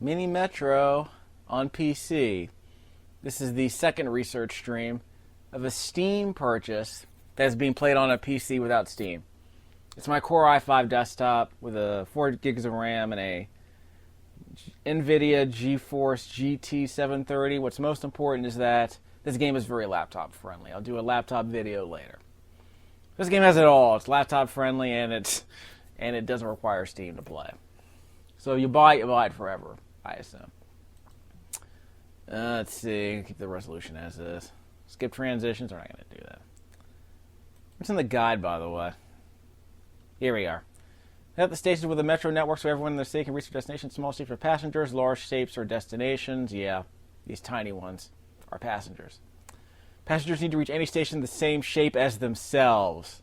Mini Metro on PC. This is the second research stream of a Steam purchase that's being played on a PC without Steam. It's my Core i5 desktop with a 4 gigs of RAM and a NVIDIA GeForce GT 730. What's most important is that this game is very laptop friendly. I'll do a laptop video later. This game has it all. It's laptop friendly and it doesn't require Steam to play. So you buy it forever, I assume. Let's see. Keep the resolution as is. Skip transitions. We're not going to do that. What's in the guide, by the way? Here we are. At the stations with a metro network so everyone in the city can reach their destination. Small shapes are passengers. Large shapes are destinations. Yeah, these tiny ones are passengers. Passengers need to reach any station the same shape as themselves.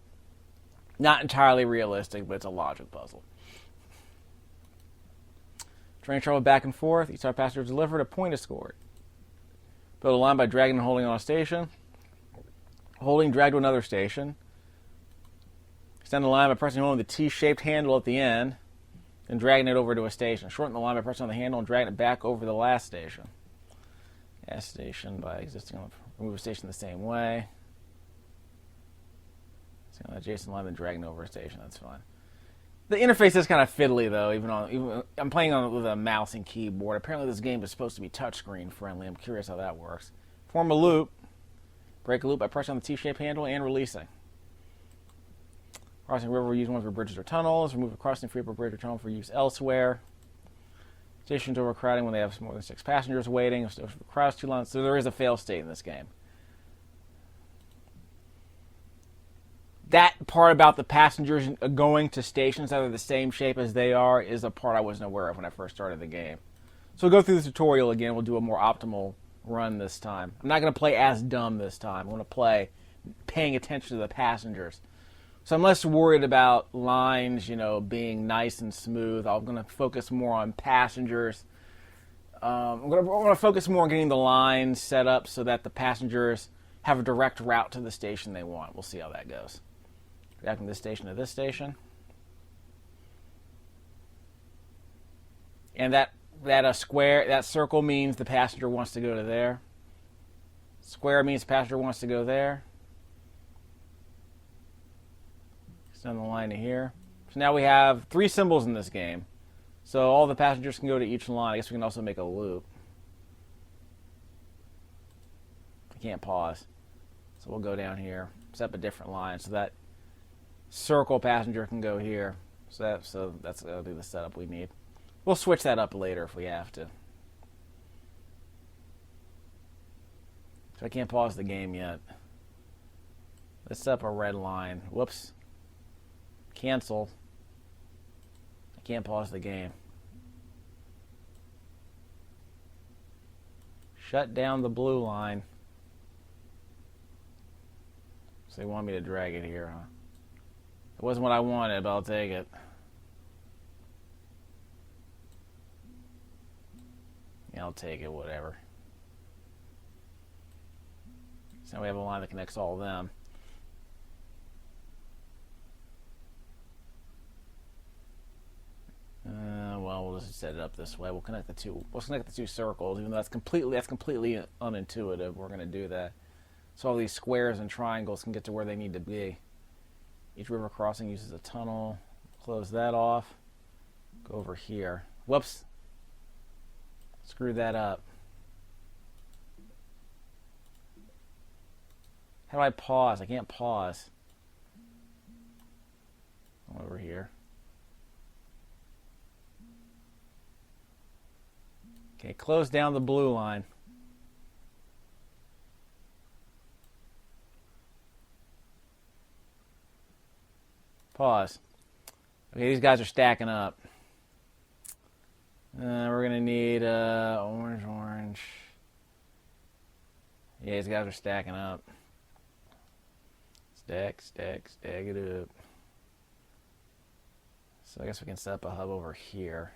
Not entirely realistic, but it's a logic puzzle. Train travel back and forth. Each time passenger is delivered, a point is scored. Build a line by dragging and holding on a station. Holding, drag to another station. Extend the line by pressing on the T-shaped handle at the end, and dragging it over to a station. Shorten the line by pressing on the handle and dragging it back over the last station. Add station by existing on remove a station the same way. See on the adjacent line, then dragging over a station. That's fine. The interface is kind of fiddly though. Even I'm playing on it with a mouse and keyboard. Apparently, this game is supposed to be touchscreen friendly. I'm curious how that works. Form a loop. Break a loop by pressing on the T-shaped handle and releasing. Crossing a river, use one for bridges or tunnels. Remove a crossing free for bridge or tunnel for use elsewhere. Stations overcrowding when they have more than 6 passengers waiting. If the crowd's too long, so there is a fail state in this game. That part about the passengers going to stations that are the same shape as they are is a part I wasn't aware of when I first started the game. So we'll go through the tutorial again. We'll do a more optimal run this time. I'm not going to play as dumb this time. I'm going to play paying attention to the passengers. So I'm less worried about lines, being nice and smooth. I'm going to focus more on passengers. I'm going to focus more on getting the lines set up so that the passengers have a direct route to the station they want. We'll see how that goes. Back from this station to this station. And that circle means the passenger wants to go to there. Square means the passenger wants to go there. Extend the line to here. So now we have 3 symbols in this game. So all the passengers can go to each line. I guess we can also make a loop. I can't pause. So we'll go down here, set up a different line so that circle passenger can go here. So that'll be the setup we need. We'll switch that up later if we have to. So I can't pause the game yet. Let's set up a red line. Whoops. Cancel. I can't pause the game. Shut down the blue line. So they want me to drag it here, huh? It wasn't what I wanted, but I'll take it. Yeah, I'll take it, whatever. So now we have a line that connects all of them. Well, we'll just set it up this way. We'll connect the two circles, even though that's completely unintuitive. We're going to do that. So all these squares and triangles can get to where they need to be. Each river crossing uses a tunnel. Close that off. Go over here. Whoops. Screw that up. How do I pause? I can't pause. Over here. Okay, close down the blue line. Pause. Okay, these guys are stacking up. We're going to need orange. Yeah, these guys are stacking up. Stack it up. So I guess we can set up a hub over here.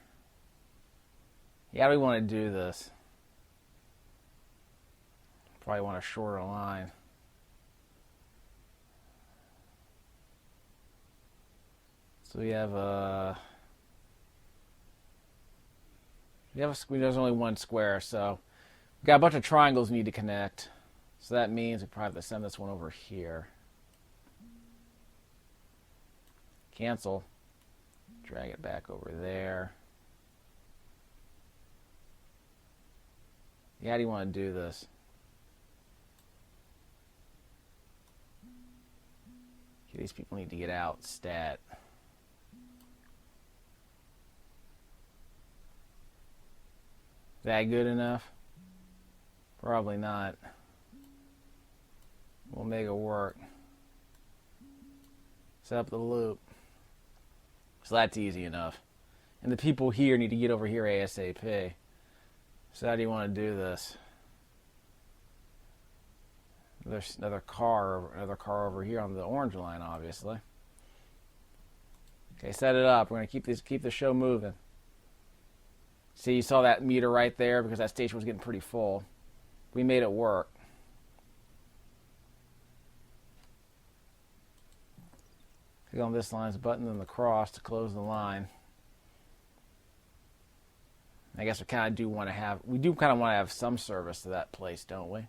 Yeah, how do we want to do this? Probably want a shorter line. So we have There's only one square, so we've got a bunch of triangles we need to connect. So that means we probably have to send this one over here. Cancel. Drag it back over there. Yeah, how do you want to do this? Okay, these people need to get out. Stat. Is that good enough? Probably not. We'll make it work. Set up the loop. So that's easy enough. And the people here need to get over here ASAP. So how do you want to do this? There's another car over here on the orange line, obviously. Okay, set it up. We're gonna keep the show moving. See, you saw that meter right there because that station was getting pretty full. We made it work. Click on this line's button and the cross to close the line. I guess we kind of do want to have some service to that place, don't we?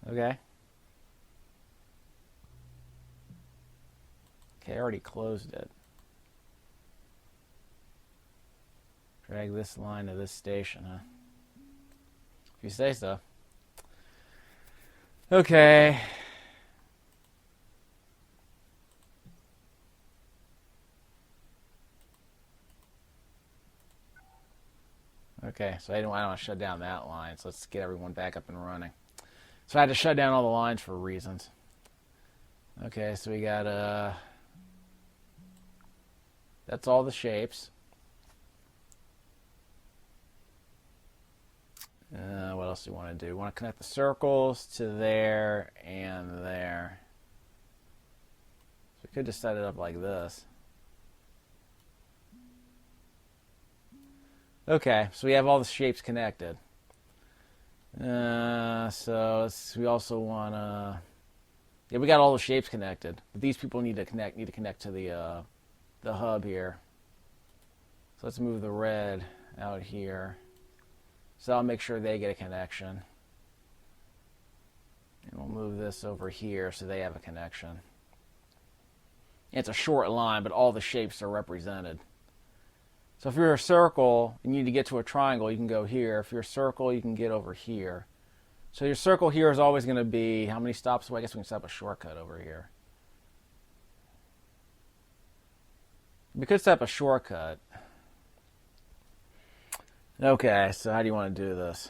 Okay. Okay, I already closed it. Drag this line to this station, huh? If you say so. Okay. Okay, so I don't want to shut down that line, so let's get everyone back up and running. So I had to shut down all the lines for reasons. Okay, so we got that's all the shapes. What else do you want to do? We want to connect the circles to there and there. So we could just set it up like this. Okay, so we have all the shapes connected. So we also want to. Yeah, we got all the shapes connected, but these people need to connect to the hub here. So let's move the red out here. So I'll make sure they get a connection. And we'll move this over here so they have a connection. It's a short line, but all the shapes are represented. So if you're a circle and you need to get to a triangle, you can go here. If you're a circle, you can get over here. So your circle here is always going to be how many stops away? I guess we can set up a shortcut over here. We could set up a shortcut. Okay, so how do you want to do this?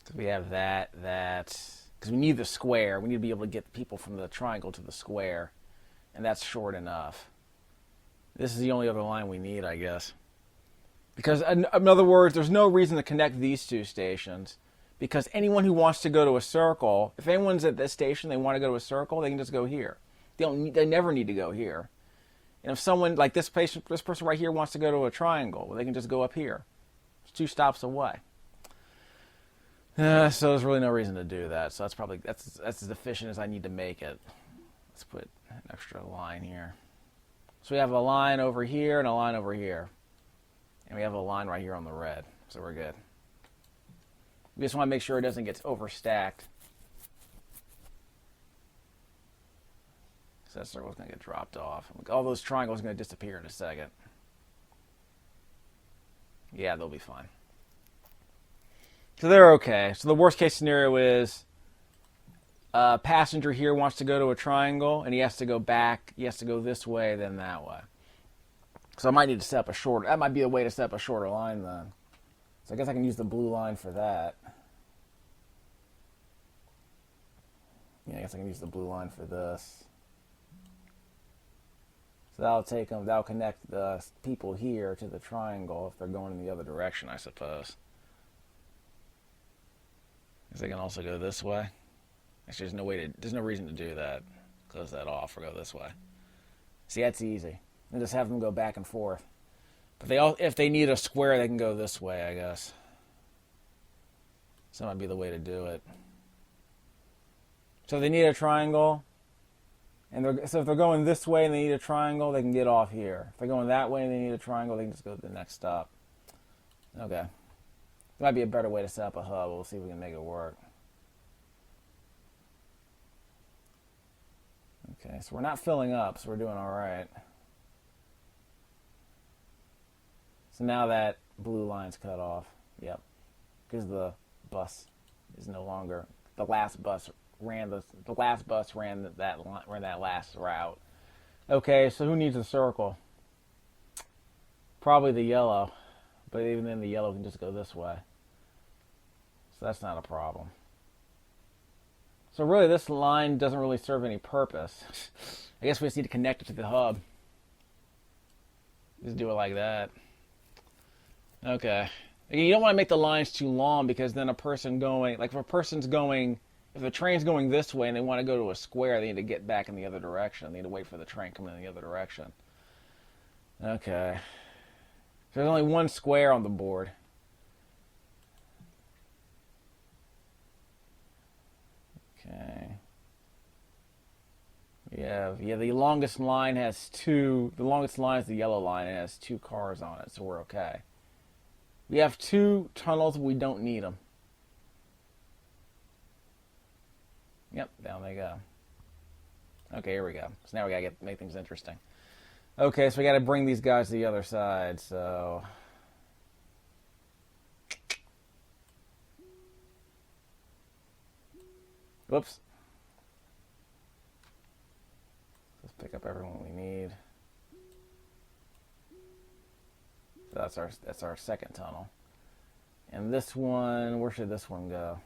So we have that. Because we need the square. We need to be able to get the people from the triangle to the square. And that's short enough. This is the only other line we need, I guess. Because, in other words, there's no reason to connect these two stations. Because anyone who wants to go to a circle, if anyone's at this station, they want to go to a circle, they can just go here. They never need to go here. And if someone, like this person right here, wants to go to a triangle, well, they can just go up here. It's 2 stops away. So there's really no reason to do that. So that's as efficient as I need to make it. Let's put an extra line here. So we have a line over here and a line over here. And we have a line right here on the red. So we're good. We just want to make sure it doesn't get overstacked. So that circle's going to get dropped off. All those triangles are going to disappear in a second. Yeah, they'll be fine. So they're okay. So the worst case scenario is a passenger here wants to go to a triangle, and he has to go back. He has to go this way, then that way. So I might need to set up a shorter. That might be a way to set up a shorter line then. So I guess I can use the blue line for that. Yeah, I guess I can use the blue line for this. So that'll connect the people here to the triangle if they're going in the other direction, I suppose. Because they can also go this way. Actually, there's no reason to do that. Close that off or go this way. See, that's easy. And just have them go back and forth. But if they need a square, they can go this way, I guess. So that might be the way to do it. So they need a triangle. And so if they're going this way and they need a triangle, they can get off here. If they're going that way and they need a triangle, they can just go to the next stop. Okay. There might be a better way to set up a hub. We'll see if we can make it work. Okay, so we're not filling up, so we're doing all right. So now that blue line's cut off. Yep. Because the bus is no longer... The last bus ran that last route. Okay, so who needs a circle? Probably the yellow. But even then, the yellow can just go this way. So that's not a problem. So really, this line doesn't really serve any purpose. I guess we just need to connect it to the hub. Just do it like that. Okay. Again, you don't want to make the lines too long because then a person going... Like, if a train's going this way and they want to go to a square, they need to get back in the other direction. They need to wait for the train coming in the other direction. Okay. So there's only one square on the board. Okay. Yeah, the longest line has two... The longest line is the yellow line. And it has 2 cars on it, so we're okay. We have 2 tunnels, but we don't need them. Yep, down they go. Okay, here we go. So now we gotta make things interesting. Okay, so we gotta bring these guys to the other side, so... Whoops. Let's pick up everyone we need. So that's our second tunnel. And this one, where should this one go?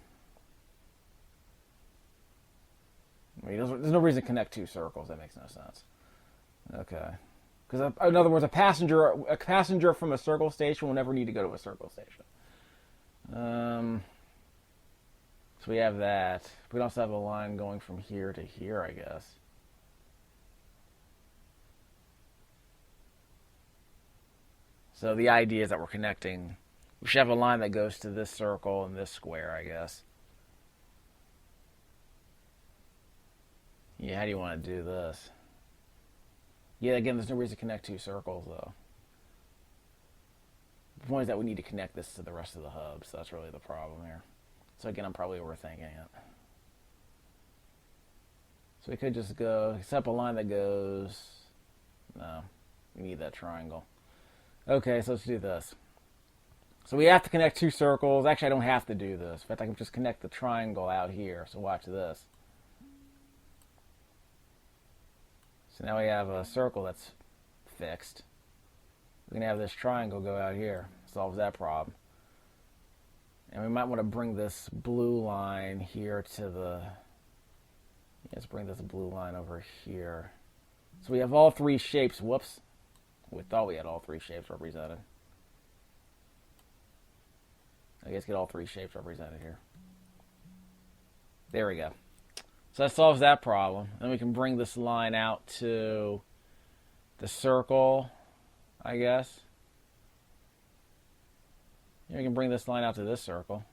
I mean, there's no reason to connect 2 circles. That makes no sense. Okay. Because in other words, a passenger from a circle station will never need to go to a circle station. So we have that. We also have a line going from here to here, I guess. So the idea is that we're connecting. We should have a line that goes to this circle and this square, I guess. Yeah, how do you want to do this? Yeah, again, there's no reason to connect 2 circles, though. The point is that we need to connect this to the rest of the hub, so that's really the problem here. So again, I'm probably overthinking it. So we could just go, set up a line that goes... No, we need that triangle. Okay, so let's do this. So we have to connect 2 circles. Actually, I don't have to do this. In fact, I can just connect the triangle out here. So watch this. So now we have a circle that's fixed. We can have this triangle go out here. Solves that problem. And we might want to bring this blue line here to the... Let's bring this blue line over here. So we have all 3 shapes. Whoops. We thought we had all 3 shapes represented. I guess get all 3 shapes represented here. There we go. So that solves that problem. Then we can bring this line out to the circle, I guess. Yeah, we can bring this line out to this circle.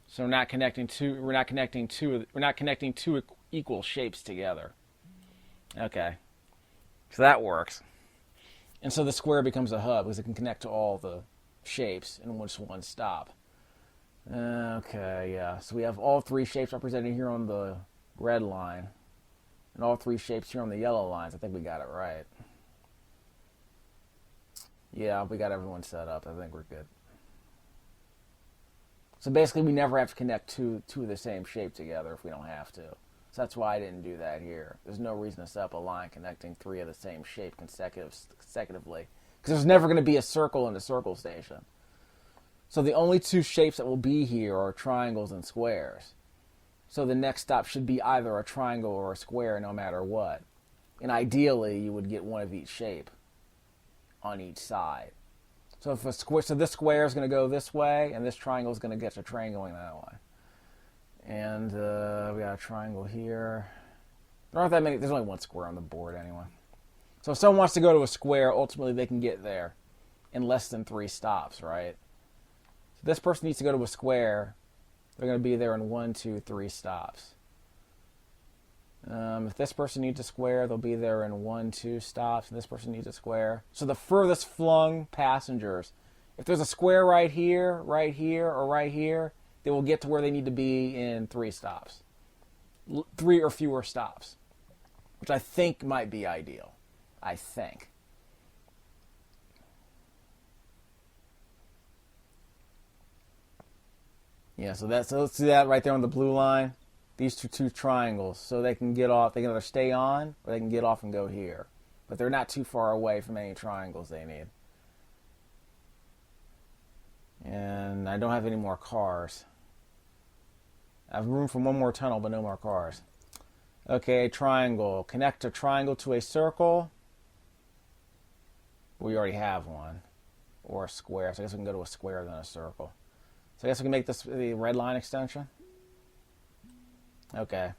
So we're not connecting two equal shapes together. Okay. So that works. And so the square becomes a hub because it can connect to all the shapes in just one stop. Okay, yeah. So we have all 3 shapes represented here on the red line. And all 3 shapes here on the yellow lines. I think we got it right. Yeah, we got everyone set up. I think we're good. So basically, we never have to connect two of the same shape together if we don't have to. So that's why I didn't do that here. There's no reason to set up a line connecting 3 of the same shape consecutively. Because there's never going to be a circle in the circle station. So the only 2 shapes that will be here are triangles and squares. So the next stop should be either a triangle or a square no matter what. And ideally, you would get one of each shape on each side. So if this square is going to go this way, and this triangle is going to get the train going that way. And we got a triangle here. There aren't that many. There's only 1 square on the board anyway. So if someone wants to go to a square, ultimately they can get there in less than 3 stops, right? So this person needs to go to a square. They're going to be there in 1, 2, 3 stops. If this person needs a square, they'll be there in 1, 2 stops. And this person needs a square. So the furthest flung passengers, if there's a square right here, or right here, they will get to where they need to be in 3 stops. 3 or fewer stops, which I think might be ideal. I think. Yeah, so let's see that right there on the blue line. These two triangles, so they can get off. They can either stay on, or they can get off and go here. But they're not too far away from any triangles they need. And I don't have any more cars. I have room for one more tunnel, but no more cars. Okay, triangle. Connect a triangle to a circle. We already have one. Or a square. So I guess we can go to a square then a circle. So I guess we can make this the red line extension. Okay.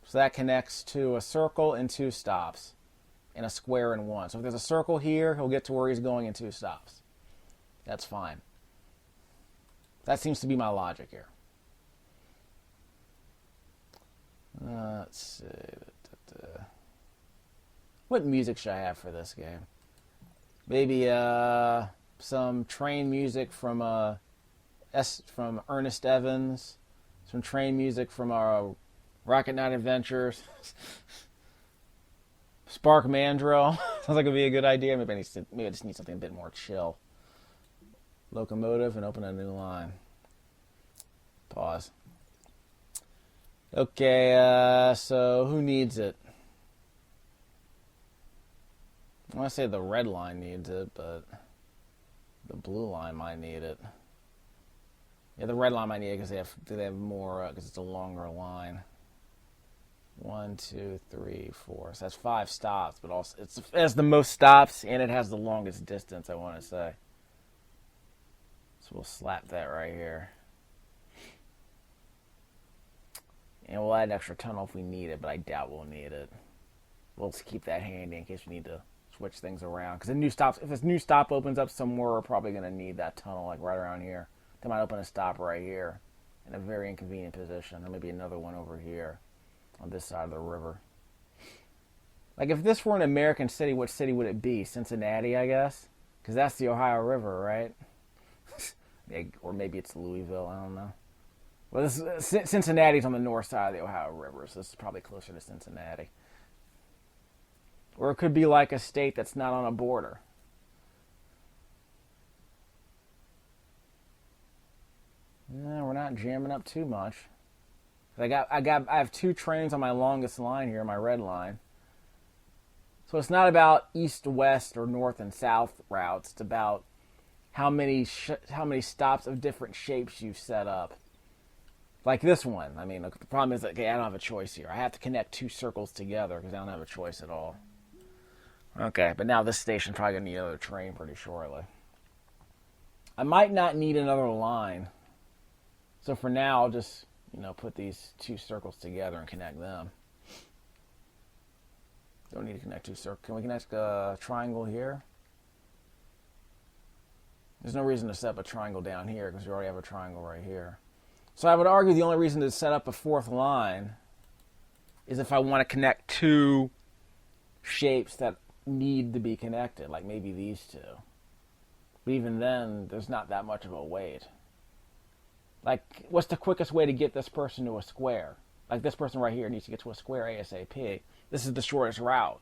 So that connects to a circle in 2 stops. And a square in 1. So if there's a circle here, he'll get to where he's going in 2 stops. That's fine. That seems to be my logic here. Let's see. What music should I have for this game? Maybe some train music from Ernest Evans. Some train music from our Rocket Knight Adventures. Spark Mandrill. Sounds like it would be a good idea. Maybe I just need something a bit more chill. Locomotive and open a new line. Pause. Okay, so who needs it? I want to say the red line needs it, but the blue line might need it. Yeah, the red line might need it because they have more, because it's a longer line. 1, 2, 3, 4. So that's 5 stops, but also it has the most stops and it has the longest distance, I want to say. So we'll slap that right here. And we'll add an extra tunnel if we need it, but I doubt we'll need it. We'll just keep that handy in case we need to switch things around. Because if this new stop opens up somewhere, we're probably going to need that tunnel like right around here. They might open a stop right here in a very inconvenient position. There may be another one over here on this side of the river. Like if this were an American city, what city would it be? Cincinnati, I guess? Because that's the Ohio River, right? Or maybe it's Louisville, I don't know. Well, Cincinnati's on the north side of the Ohio River, so this is probably closer to Cincinnati. Or it could be like a state that's not on a border. No, we're not jamming up too much. I have 2 trains on my longest line here, my red line. So it's not about east to west or north and south routes. It's about how many stops of different shapes you've set up. Like this one. I mean, the problem is that I don't have a choice here. I have to connect 2 circles together because I don't have a choice at all. Okay, but now this station's probably going to need another train pretty shortly. I might not need another line. So for now, I'll just, put these 2 circles together and connect them. Don't need to connect 2 circles. Can we connect a triangle here? There's no reason to set up a triangle down here because we already have a triangle right here. So I would argue the only reason to set up a 4th line is if I want to connect 2 shapes that need to be connected, like maybe these 2. But even then, there's not that much of a wait. Like, what's the quickest way to get this person to a square? Like, this person right here needs to get to a square ASAP. This is the shortest route.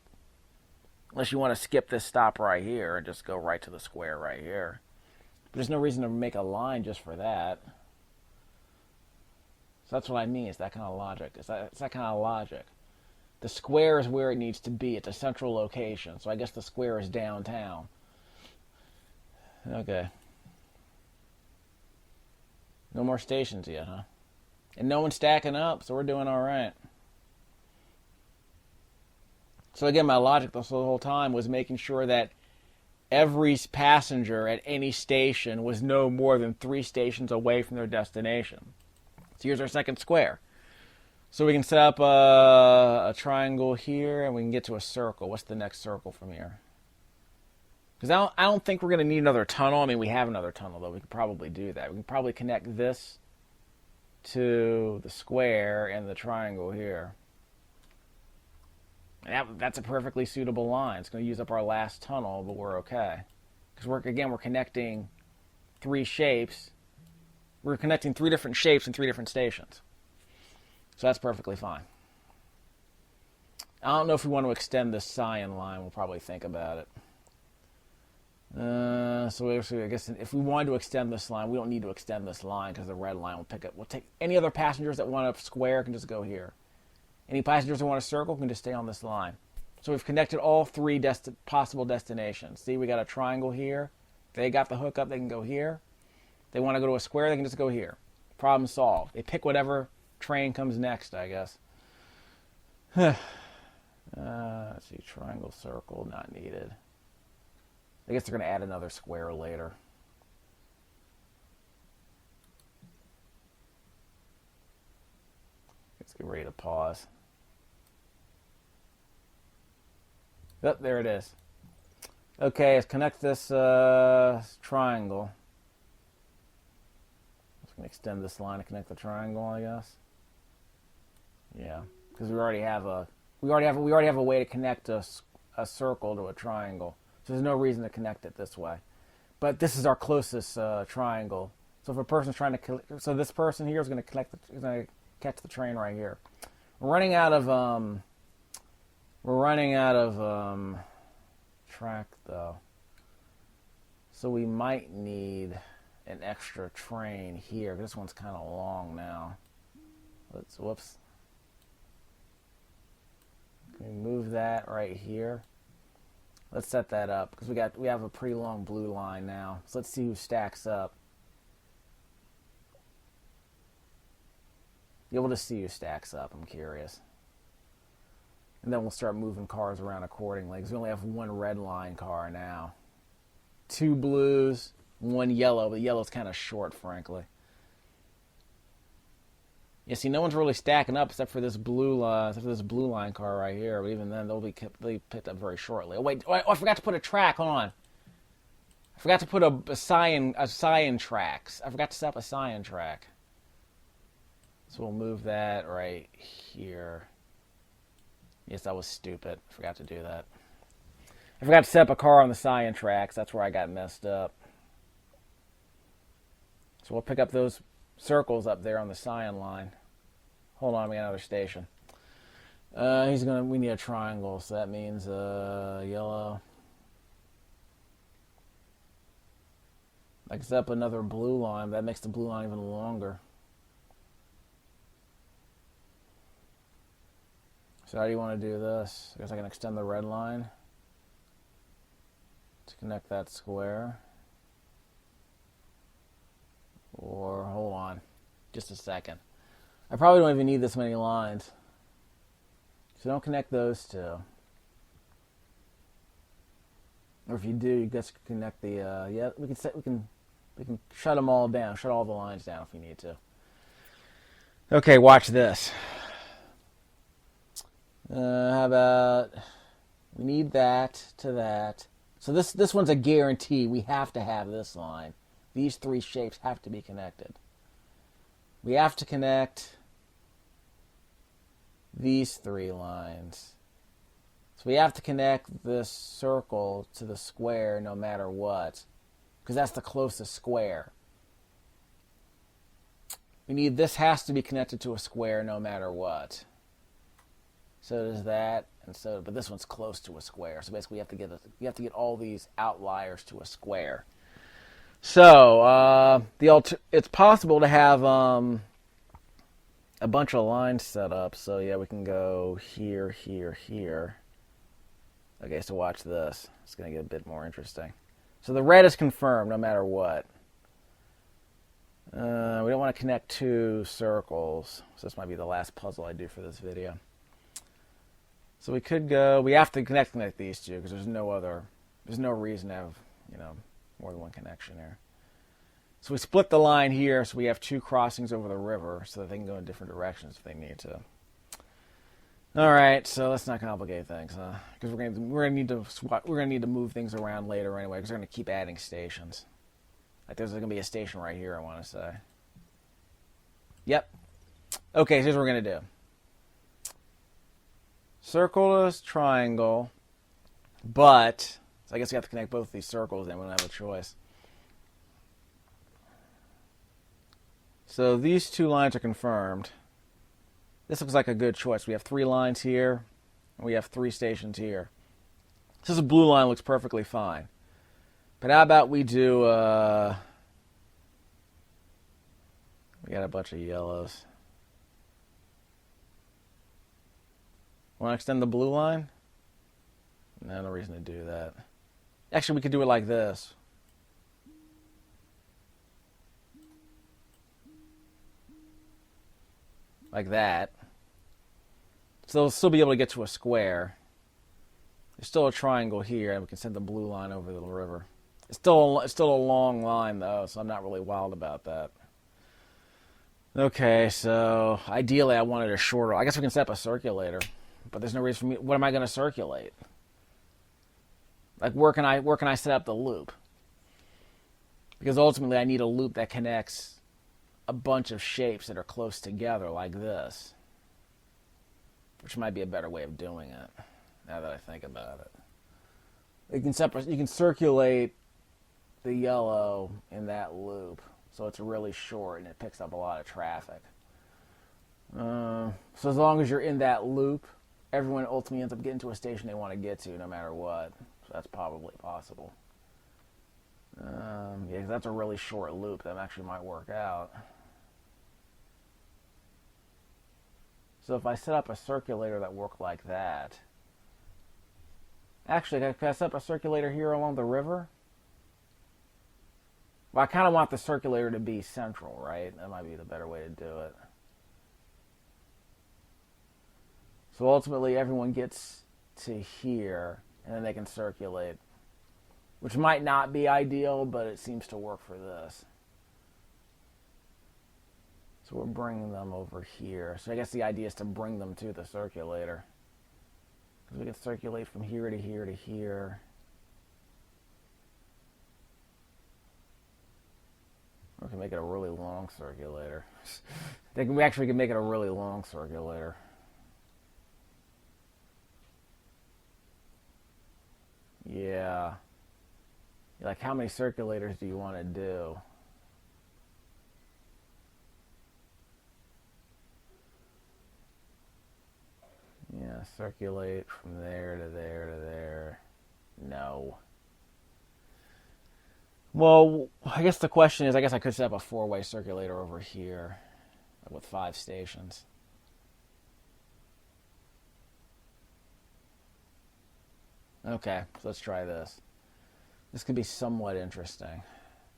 Unless you want to skip this stop right here and just go right to the square right here. But there's no reason to make a line just for that. So that's what I mean. It's that kind of logic. It's that kind of logic. The square is where it needs to be. It's a central location. So I guess the square is downtown. Okay. No more stations yet, huh? And no one's stacking up, so we're doing all right. So again, my logic the whole time was making sure that every passenger at any station was no more than 3 stations away from their destination. So here's our second square. So we can set up a triangle here, and we can get to a circle. What's the next circle from here? Because I don't think we're going to need another tunnel. I mean, we have another tunnel, though. We could probably do that. We can probably connect this to the square and the triangle here. And that's a perfectly suitable line. It's going to use up our last tunnel, but we're okay. Because we're connecting three shapes. We're connecting three different shapes in three different stations. So that's perfectly fine. I don't know if we want to extend this cyan line. We'll probably think about it. So I guess if we wanted to extend this line, we don't need to extend this line because the red line will pick up. We'll take any other passengers that want a square can just go here. Any passengers that want a circle can just stay on this line. So we've connected all three possible destinations. See, we got a triangle here. They got the hookup. They can go here. They want to go to a square. They can just go here. Problem solved. They pick whatever train comes next, I guess. Let's see. Triangle, circle, not needed. I guess they're going to add another square later. Let's get ready to pause. Oh, there it is. Okay, let's connect this triangle. Just going to extend this line to connect the triangle, I guess. Yeah, because we already have a way to connect a circle to a triangle. So there's no reason to connect it this way. But this is our closest triangle. So if a person's trying to, so this person here is going to catch the train right here. We're running out of track though. So we might need an extra train here. This one's kind of long now. Whoops. Can we move that right here? Let's set that up because we have a pretty long blue line now. So let's see who stacks up. You'll be able to see who stacks up. I'm curious. And then we'll start moving cars around accordingly because we only have one red line car now. Two blues, one yellow, but yellow's kind of short, frankly. Yeah, see, no one's really stacking up except for this blue line car right here. But even then, they'll be picked up very shortly. Oh wait, I forgot to put a track. Hold on. I forgot to put a cyan tracks. I forgot to set up a cyan track. So we'll move that right here. Yes, that was stupid. I forgot to do that. I forgot to set up a car on the cyan tracks. That's where I got messed up. So we'll pick up those circles up there on the cyan line. Hold on, we got another station. We need a triangle, so that means yellow. I set up another blue line. That makes the blue line even longer. So how do you want to do this? I guess I can extend the red line to connect that square. Or, hold on, just a second. I probably don't even need this many lines. So don't connect those two. Or if you do, you just connect the, yeah, we can shut them all down, shut all the lines down if you need to. Okay, watch this. How about, we need that to that. So this one's a guarantee. We have to have this line. These three shapes have to be connected. We have to connect these three lines. So we have to connect this circle to the square no matter what, because that's the closest square. This has to be connected to a square no matter what. So does that, but this one's close to a square. So basically, you have to get all these outliers to a square. So it's possible to have a bunch of lines set up. So yeah, we can go here, here, here. Okay, so watch this. It's going to get a bit more interesting. So the red is confirmed no matter what. We don't want to connect two circles. So this might be the last puzzle I do for this video. So we have to connect these two because there's no reason to have, more than one connection here. So we split the line here so we have two crossings over the river so that they can go in different directions if they need to. All right, so let's not complicate things, because we're gonna need to move things around later anyway because we're gonna keep adding stations. Like there's gonna be a station right here, I want to say. Yep. Okay, so here's what we're gonna do. Circle is triangle, but so I guess we have to connect both these circles, and we don't have a choice. So these two lines are confirmed. This looks like a good choice. We have 3 lines here, and we have 3 stations here. So this blue line looks perfectly fine. But how about we do, we got a bunch of yellows. Want to extend the blue line? No reason to do that. Actually, we could do it like this. Like that. So they'll still be able to get to a square. There's still a triangle here, and we can send the blue line over the river. It's still a long line, though, so I'm not really wild about that. Okay, so ideally I wanted a shorter... I guess we can set up a circulator, but there's no reason for me... What am I going to circulate? Like, where can I set up the loop? Because ultimately I need a loop that connects a bunch of shapes that are close together, like this. Which might be a better way of doing it, now that I think about it. You can circulate the yellow in that loop, so it's really short and it picks up a lot of traffic. So as long as you're in that loop, everyone ultimately ends up getting to a station they want to get to, no matter what. So that's probably possible. Yeah, 'cause that's a really short loop that actually might work out. So if I set up a circulator that worked like that... Actually, can I set up a circulator here along the river? Well, I kind of want the circulator to be central, right? That might be the better way to do it. So ultimately, everyone gets to here, and then they can circulate. Which might not be ideal, but it seems to work for this. So we're bringing them over here. So I guess the idea is to bring them to the circulator. Because we can circulate from here to here to here. Or we can make it a really long circulator. We actually can make it a really long circulator. Yeah. Like, how many circulators do you want to do? Yeah, circulate from there to there to there. No. Well, I guess the question is, I guess I could set up a 4-way circulator over here with 5 stations. Okay, so let's try this. This could be somewhat interesting.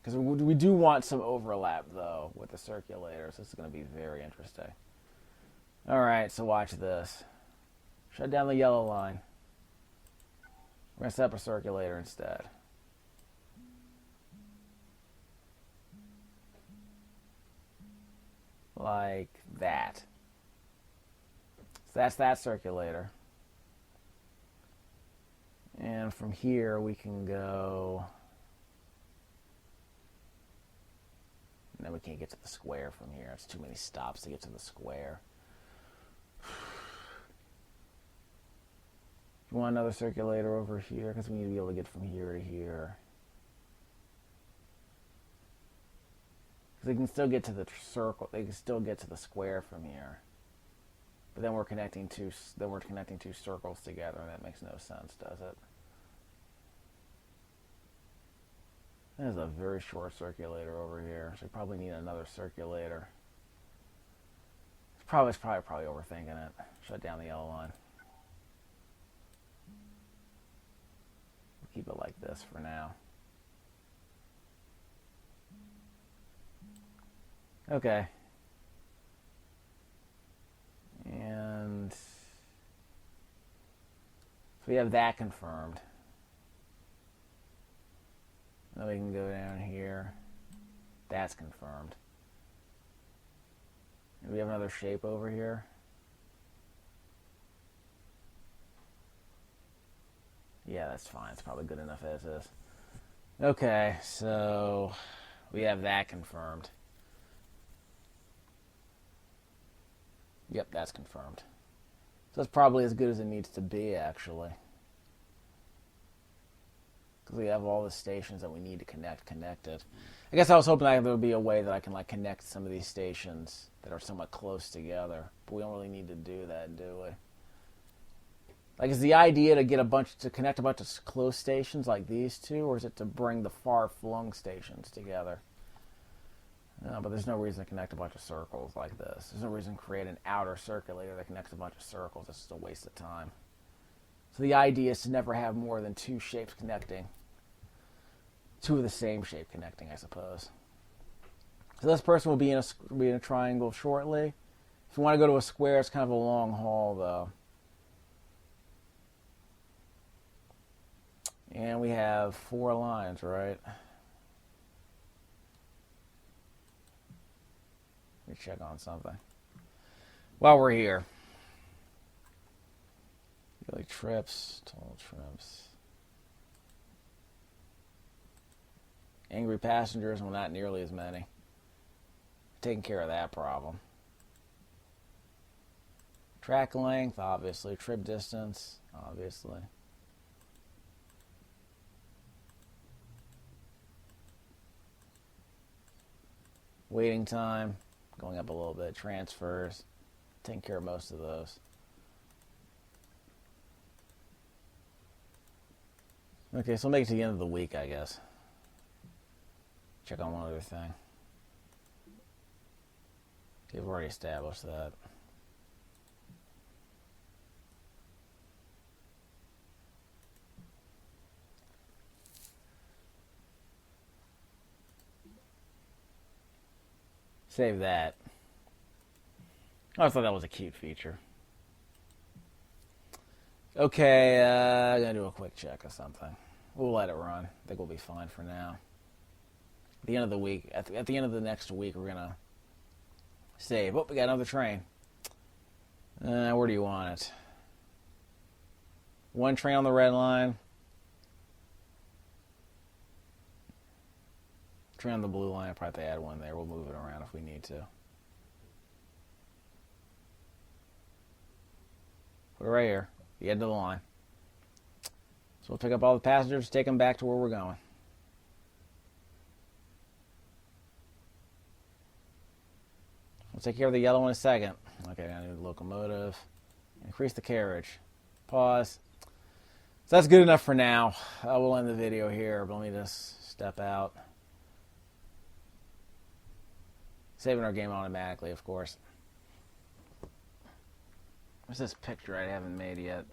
Because we do want some overlap, though, with the circulators. This is going to be very interesting. Alright, so watch this. Shut down the yellow line. We're going to set up a circulator instead. Like that. So that's that circulator. And from here we can go... No, we can't get to the square from here. It's too many stops to get to the square. You want another circulator over here? Because we need to be able to get from here to here. Because they can still get to the circle. They can still get to the square from here. But then we're connecting two circles together, and that makes no sense, does it? That is a very short circulator over here, so we probably need another circulator. It's probably overthinking it. Shut down the yellow line. We'll keep it like this for now. Okay. And so we have that confirmed. Then we can go down here. That's confirmed. And we have another shape over here. Yeah, that's fine. It's probably good enough as is. Okay, so we have that confirmed. Yep, that's confirmed. So that's probably as good as it needs to be, actually. Because we have all the stations that we need to connected. I guess I was hoping there would be a way that I can like connect some of these stations that are somewhat close together. But we don't really need to do that, do we? Like, is the idea to connect a bunch of close stations like these two, or is it to bring the far-flung stations together? No, but there's no reason to connect a bunch of circles like this. There's no reason to create an outer circulator that connects a bunch of circles. It's just a waste of time. So the idea is to never have more than two shapes connecting. Two of the same shape connecting, I suppose. So this person will be in a triangle shortly. If you want to go to a square, it's kind of a long haul, though. And we have 4 lines, right? Let me check on something. While we're here. Daily trips, total trips. Angry passengers, well, not nearly as many. Taking care of that problem. Track length, obviously. Trip distance, obviously. Waiting time, going up a little bit. Transfers, taking care of most of those. Okay, so we'll make it to the end of the week, I guess. Check on one other thing. Okay, we've already established that. Save that. I thought that was a cute feature. Okay, I'm going to do a quick check or something. We'll let it run. I think we'll be fine for now. At the end of the week, at the end of the next week, we're going to save. Oh, we got another train. Where do you want it? One train on the red line. Train on the blue line. I'll probably add one there. We'll move it around if we need to. Put it right here. The end of the line. So we'll pick up all the passengers, take them back to where we're going. We'll take care of the yellow in a second. Okay, I need a locomotive. Increase the carriage. Pause. So that's good enough for now. We'll end the video here, but let me just step out. Saving our game automatically, of course. What's this picture I haven't made yet?